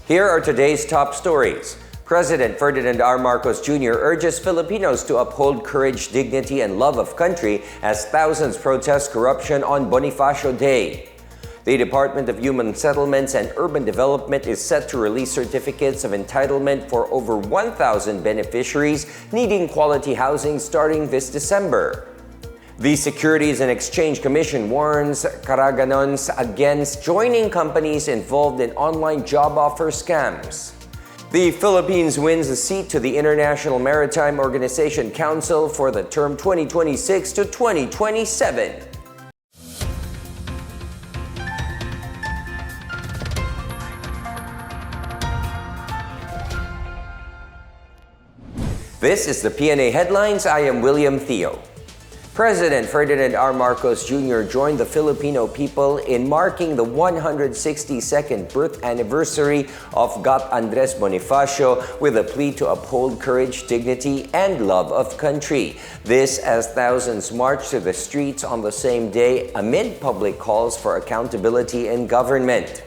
Here are today's top stories. President Ferdinand R. Marcos Jr. urges Filipinos to uphold courage, dignity, and love of country as thousands protest corruption on Bonifacio Day. The Department of Human Settlements and Urban Development is set to release certificates of entitlement for over 1,000 beneficiaries needing quality housing starting this December. The Securities and Exchange Commission warns Caraganoans against joining companies involved in online job offer scams. The Philippines wins a seat to the International Maritime Organization Council for the term 2026 to 2027. This is the Pna Headlines. I am William Theo. President Ferdinand R. Marcos Jr. joined the Filipino people in marking the 162nd birth anniversary of Gop Andres Bonifacio with a plea to uphold courage, dignity, and love of country. This as thousands marched to the streets on the same day amid public calls for accountability in government.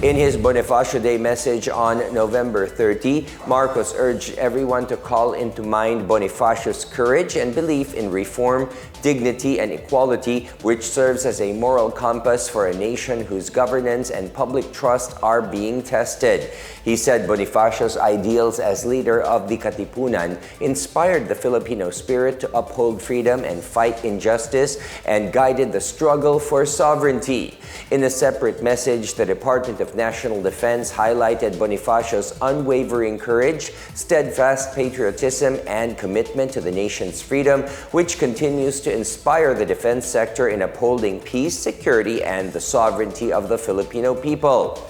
In his Bonifacio Day message on November 30, Marcos urged everyone to call into mind Bonifacio's courage and belief in reform, dignity, and equality, which serves as a moral compass for a nation whose governance and public trust are being tested. He said Bonifacio's ideals as leader of the Katipunan inspired the Filipino spirit to uphold freedom and fight injustice and guided the struggle for sovereignty. In a separate message, the Department of National Defense highlighted Bonifacio's unwavering courage, steadfast patriotism, and commitment to the nation's freedom, which continues to inspire the defense sector in upholding peace, security, and the sovereignty of the Filipino people.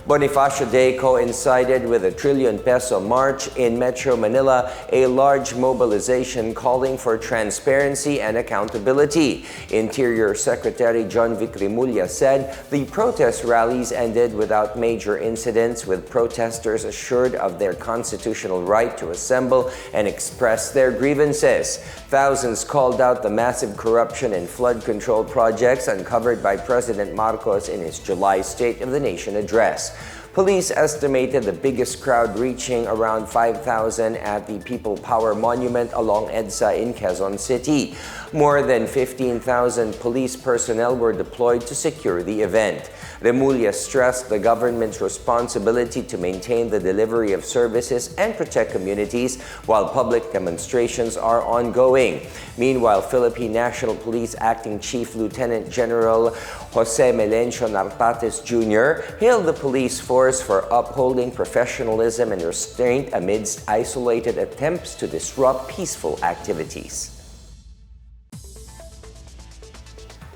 Bonifacio Day coincided with the trillion peso march in Metro Manila, a large mobilization calling for transparency and accountability. Interior Secretary John Vic Rimulya said the protest rallies ended without major incidents, with protesters assured of their constitutional right to assemble and express their grievances. Thousands called out the massive corruption and flood control projects uncovered by President Marcos in his July State of the Nation address. Police estimated the biggest crowd reaching around 5,000 at the People Power Monument along EDSA in Quezon City. More than 15,000 police personnel were deployed to secure the event. Remulla stressed the government's responsibility to maintain the delivery of services and protect communities while public demonstrations are ongoing. Meanwhile, Philippine National Police Acting Chief Lieutenant General Jose Melencio Nartates Jr. hailed the police force for upholding professionalism and restraint amidst isolated attempts to disrupt peaceful activities.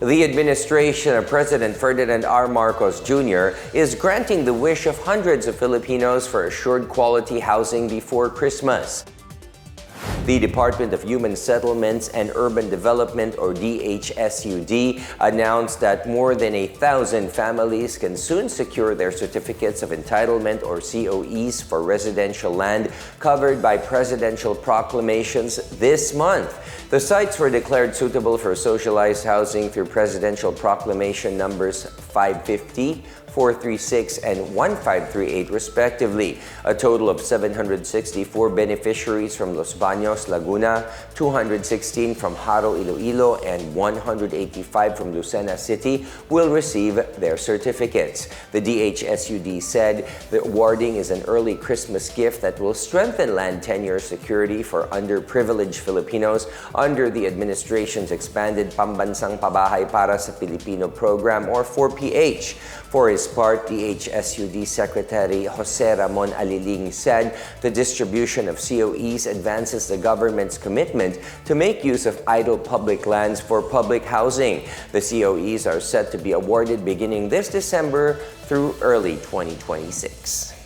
The administration of President Ferdinand R. Marcos Jr. is granting the wish of hundreds of Filipinos for assured quality housing before Christmas. The Department of Human Settlements and Urban Development, or DHSUD, announced that more than 1,000 families can soon secure their certificates of entitlement, or COEs, for residential land covered by presidential proclamations this month. The sites were declared suitable for socialized housing through presidential proclamation numbers 550, 436, and 1538 respectively. A total of 764 beneficiaries from Los Baños, Laguna, 216 from Haro, Iloilo, and 185 from Lucena City will receive their certificates. The DHSUD said the awarding is an early Christmas gift that will strengthen land tenure security for underprivileged Filipinos under the administration's expanded Pambansang Pabahay para sa Pilipino program, or 4PH. For his part, DHSUD Secretary Jose Ramon Aliling said the distribution of COEs advances the government's commitment to make use of idle public lands for public housing. The COEs are set to be awarded beginning this December through early 2026.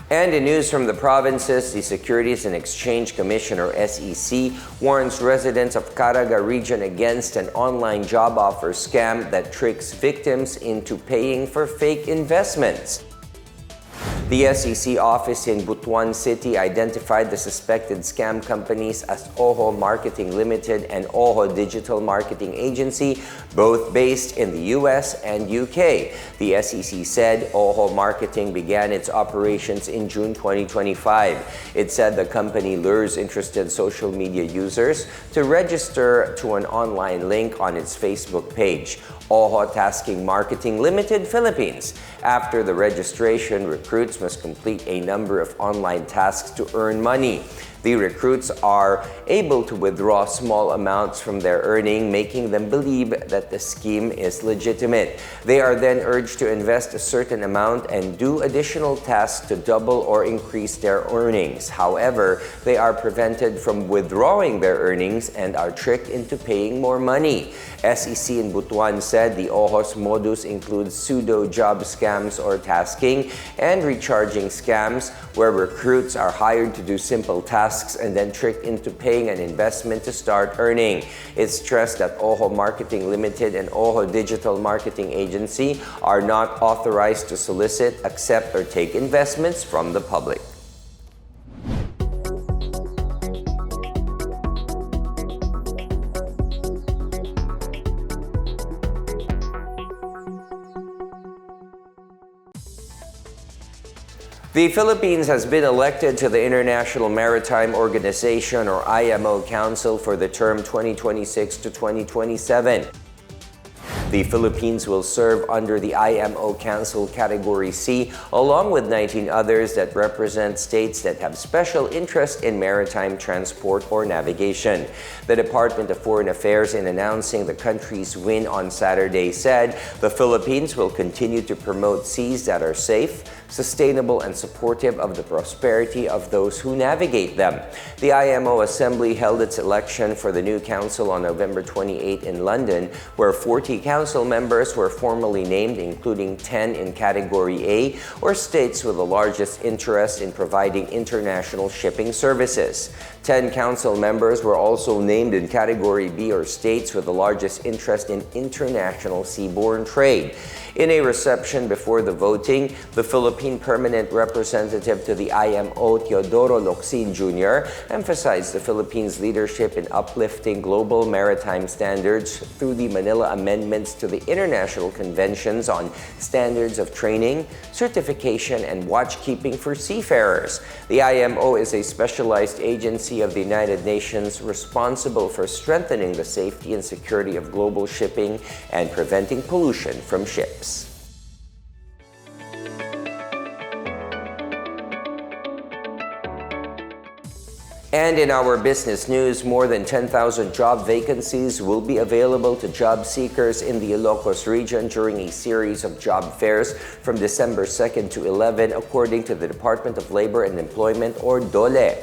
And in news from the provinces, the Securities and Exchange Commission, or SEC, warns residents of Caraga region against an online job offer scam that tricks victims into paying for fake investments. The SEC office in Butuan City identified the suspected scam companies as Oho Marketing Limited and Oho Digital Marketing Agency, both based in the US and UK. The SEC said Oho Marketing began its operations in June 2025. It said the company lures interested social media users to register to an online link on its Facebook page, Oho Tasking Marketing Limited Philippines. After the registration, recruits must complete a number of online tasks to earn money. The recruits are able to withdraw small amounts from their earning, making them believe that the scheme is legitimate. They are then urged to invest a certain amount and do additional tasks to double or increase their earnings. However, they are prevented from withdrawing their earnings and are tricked into paying more money. SEC in Butuan said the Oho's modus includes pseudo-job scams or tasking and recharging scams, where recruits are hired to do simple tasks and then tricked into paying an investment to start earning. It stressed that Oho Marketing Limited and Oho Digital Marketing Agency are not authorized to solicit, accept, or take investments from the public. The Philippines has been elected to the International Maritime Organization or IMO Council for the term 2026 to 2027. The Philippines will serve under the IMO Council Category C, along with 19 others that represent states that have special interest in maritime transport or navigation. The Department of Foreign Affairs, in announcing the country's win on Saturday, said the Philippines will continue to promote seas that are safe, sustainable, and supportive of the prosperity of those who navigate them. The IMO Assembly held its election for the new council on November 28 in London, where 40 council members were formally named, including 10 in Category A, or states with the largest interest in providing international shipping services. 10 council members were also named in Category B, or states with the largest interest in international seaborne trade. In a reception before the voting, the Philippine Permanent Representative to the IMO, Teodoro Locsin Jr., emphasized the Philippines' leadership in uplifting global maritime standards through the Manila Amendments to the International Conventions on Standards of Training, Certification, and Watchkeeping for Seafarers. The IMO is a specialized agency of the United Nations responsible for strengthening the safety and security of global shipping and preventing pollution from ships. And in our business news, more than 10,000 job vacancies will be available to job seekers in the Ilocos region during a series of job fairs from December 2nd to 11, according to the Department of Labor and Employment, or DOLE.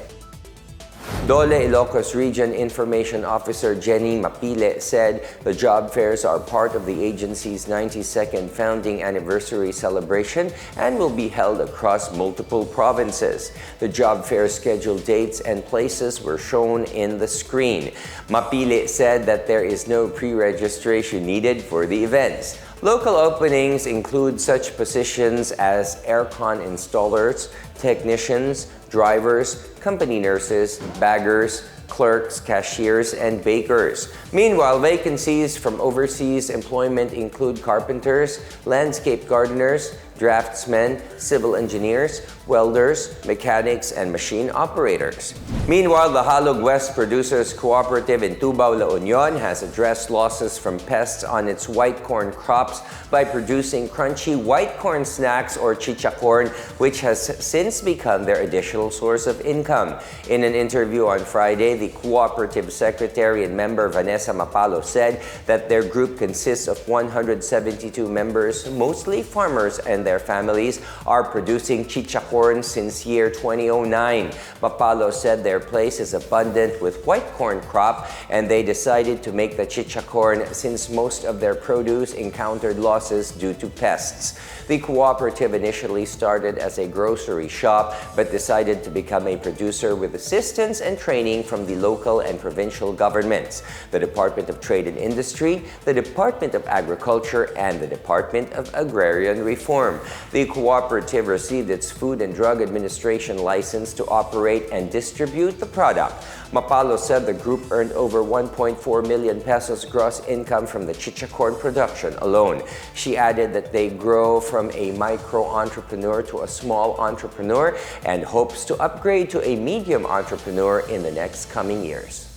DOLE Ilocos Region Information Officer Jenny Mapile said the job fairs are part of the agency's 92nd founding anniversary celebration and will be held across multiple provinces. The job fair scheduled dates and places were shown in the screen. Mapile said that there is no pre-registration needed for the events. Local openings include such positions as aircon installers, technicians, drivers, company nurses, baggers, clerks, cashiers, and bakers. Meanwhile, vacancies from overseas employment include carpenters, landscape gardeners, draftsmen, civil engineers, welders, mechanics, and machine operators. Meanwhile, the Halog West Producers Cooperative in Tubao, La Union has addressed losses from pests on its white corn crops by producing crunchy white corn snacks or chichacorn, which has since become their additional source of income. In an interview on Friday, the cooperative secretary and member Vanessa Mapalo said that their group consists of 172 members, mostly farmers and their families, are producing chichacorn since year 2009. Mapalo said their place is abundant with white corn crop and they decided to make the chichacorn since most of their produce encountered losses due to pests. The cooperative initially started as a grocery shop but decided to become a producer with assistance and training from the local and provincial governments, the Department of Trade and Industry, the Department of Agriculture, and the Department of Agrarian Reform. reform. The cooperative received its Food and Drug Administration license to operate and distribute the product. Mapalo said the group earned over 1.4 million pesos gross income from the chichacorn production alone. She added that they grow from a micro-entrepreneur to a small entrepreneur and hopes to upgrade to a medium entrepreneur in the next coming years.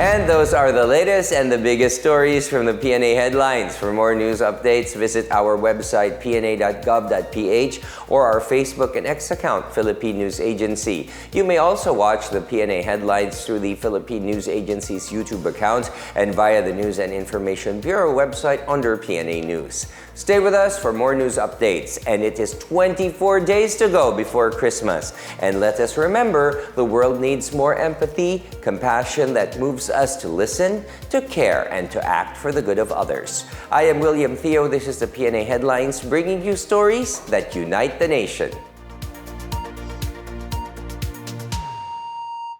And those are the latest and the biggest stories from the PNA Headlines. For more news updates, visit our website pna.gov.ph or our Facebook and X account, Philippine News Agency. You may also watch the PNA Headlines through the Philippine News Agency's YouTube account and via the News and Information Bureau website under PNA News. Stay with us for more news updates, and it is 24 days to go before Christmas. And let us remember, the world needs more empathy, compassion that moves us to listen, to care, and to act for the good of others. I am William Theo. This is the PNA Headlines, bringing you stories that unite the nation.